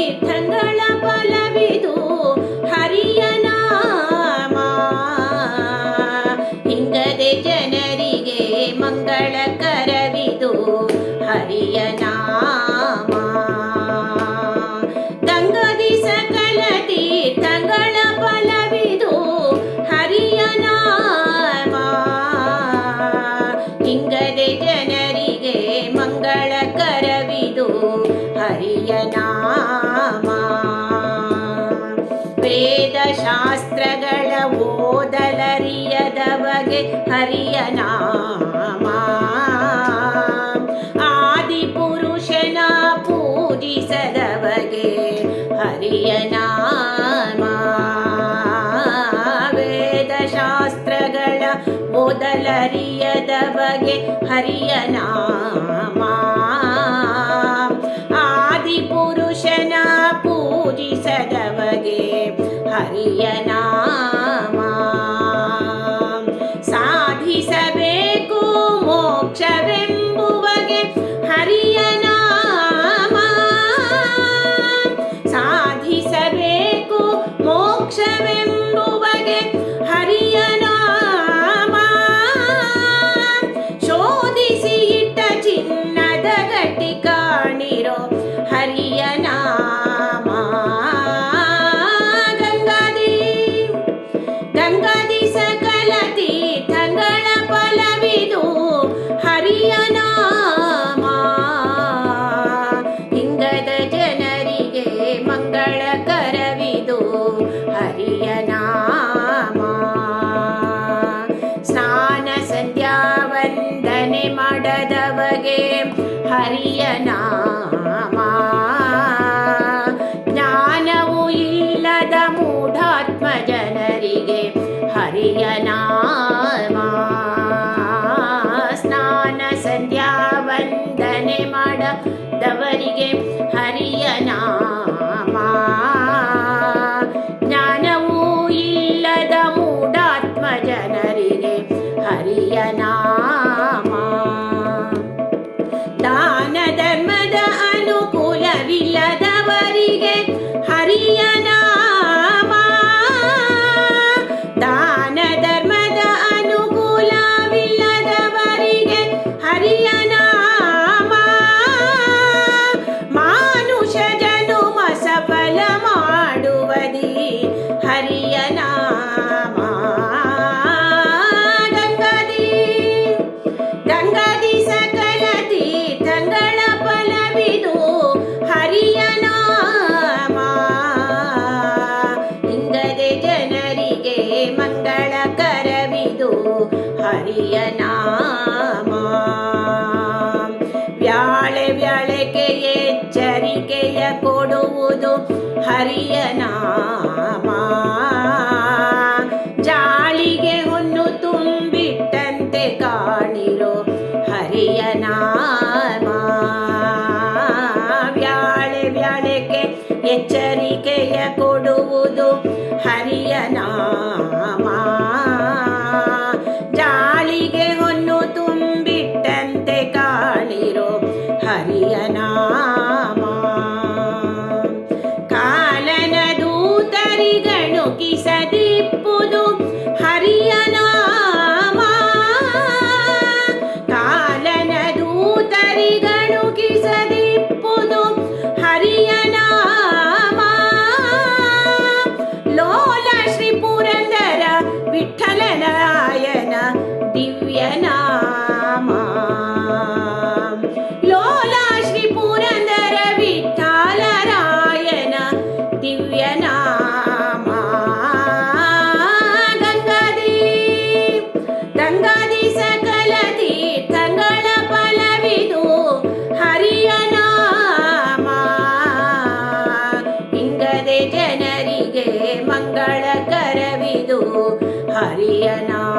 ತೀರ್ಥಗಳ ಫಲವಿದು ಹರಿಯ ನಾಮ. ಹಿಂಗದೆ ಜನರಿಗೆ ಮಂಗಳಕರವಿದು ಹರಿಯ ನಾಮ. ಗಂಗಾದಿ ಸಕಲ ತೀರ್ಥಗಳ ಫಲವಿದು ಹರಿಯ ನಾಮ. ಹಿಂಗದೆ ಜನರಿಗೆ ಮಂಗಳಕರವಿದು ಹರಿಯ ನಾಮ. ವೇದ ಶಾಸ್ತ್ರಗಳ ಓದಲರಿಯದವಗೆ ಹರಿಯ ನಾಮ. ಆದಿಪುರುಷನ ಪೂಜಿಸದವಗೆ ಹರಿಯ ನಾಮ. ವೇದ ಶಾಸ್ತ್ರಗಳ ಓದಲರಿಯದವಗೆ ಹರಿಯ ನಾಮ. ಆದಿಪುರುಷನ ಪೂಜಿಸದವಗೆ ಹರಿಯ ನಾಮ. ಸಾಧಿಸಬೇಕು ಮೋಕ್ಷವೆಂಬುವಗೆ ಹರಿಯ ನಾಮ. ಸಾಧಿಸಬೇಕು ಮೋಕ್ಷವೆಂಬುವಗೆ ಹರಿಯ ನಾಮ. ಶೋಧಿಸಿ ಇಟ್ಟ ಚಿನ್ನದ ಗಟ್ಟಿ ಕಾಣಿರೋ ಹರಿಯ ನಾಮ. ಗಂಗಾದಿ ಸಕಲ ತೀರ್ಥಗಳ ಫಲವಿದು ಹರಿಯ ನಾಮ. ಹಿಂಗದ ಜನರಿಗೆ ಮಂಗಳಕರವಿದು ಹರಿಯ ನಾಮ. ಸ್ನಾನ ಸಂಧ್ಯಾ ವಂದನೆ ಮಾಡದವಗೆ ಹರಿಯ ನಾಮ. ಜ್ಞಾನವು ಇಲ್ಲದ ಮೂಢಾತ್ಮ ಜನರಿಗೆ ಹರಿಯ ನಾಮ. ಸ್ನಾನ ಸಂಧ್ಯಾ ವಂದನೆ ಮಾಡದವರಿಗೆ ಹರಿಯ ನಾಮ. ಜ್ಞಾನವೂ ಇಲ್ಲದ ಮೂಢಾತ್ಮ ಜನರಿಗೆ ಹರಿಯ ನಾಮ. ದಾನ ಧರ್ಮದ ಅನುಕೂಲವಿಲ್ಲದವರಿಗೆ ಹರಿಯ ನಾಮ. ದಾನ ಧರ್ಮದ ಅನುಕೂಲವಿಲ್ಲದವರಿಗೆ ಹರಿಯ ನಾಮ. ಮಾನುಷ ಜನುಮ ಸಫಲ ಮಾಡುವದಿ ಹರಿಯ ನಾಮ. ಗಂಗಾದಿ ಸಕಲ ತೀರ್ಥಗಳ ಫಲವಿದು ಹರಿಯ ನಾಮ. ಹಿಂಗದೆ ಜನರಿಗೆ ಮಂಗಳಕರವಿದು ಹರಿಯ ನಾಮ. ವ್ಯಾಳೆ ವ್ಯಾಳೆಗೆ ಎಚ್ಚರಿಕೆಯ ಕೊಡುವುದು ಹರಿಯ ನಾಮ. ಜಾಳಿಗೆ ಹೊನ್ನು ತುಂಬಿಟ್ಟಂತೆ ಕಾಣಿರೋ ಹರಿಯ ನಾಮ. ವ್ಯಾಳೆ ವ್ಯಾಳೆಗೆ ಎಚ್ಚರಿಕೆಯ ಕೊಡುವುದು ಹರಿಯ ನಾಮ. ಜಾಳಿಗೆ ಹೊನ್ನು ತುಂಬಿಟ್ಟಂತೆ ಕಾಣಿರೋ ಹರಿಯ ನಾಮ. ಕಾಲನ ದೂತರಿಗಣುಕಿಸದಿಪ್ಪುದು ಹರಿಯ ನಾಮ. ಕಾಲನ ದೂತರಿಗಣುಕಿಸದಿಪ್ಪುದು ಹರಿಯ ನಾಮ. ಲೋಲ ಶ್ರೀ ಪುರಂದರ ವಿಠ್ಠಲರಾಯನ ದಿವ್ಯ ನಾಮ. ಲೋಲ ಶ್ರೀ ಪುರಂದರ ವಿಠ್ಠಲರಾಯನ ದಿವ್ಯ ನಾಮ. ಗಂಗಾದಿ ಸಕಲ ತೀರ್ಥಗಳ ಫಲವಿದು ಹರಿಯ ನಾಮ. ಹಿಂಗದೆ ಜನರಿಗೆ ಮಂಗಳಕರವಿದು ಹರಿಯ ನಾಮ.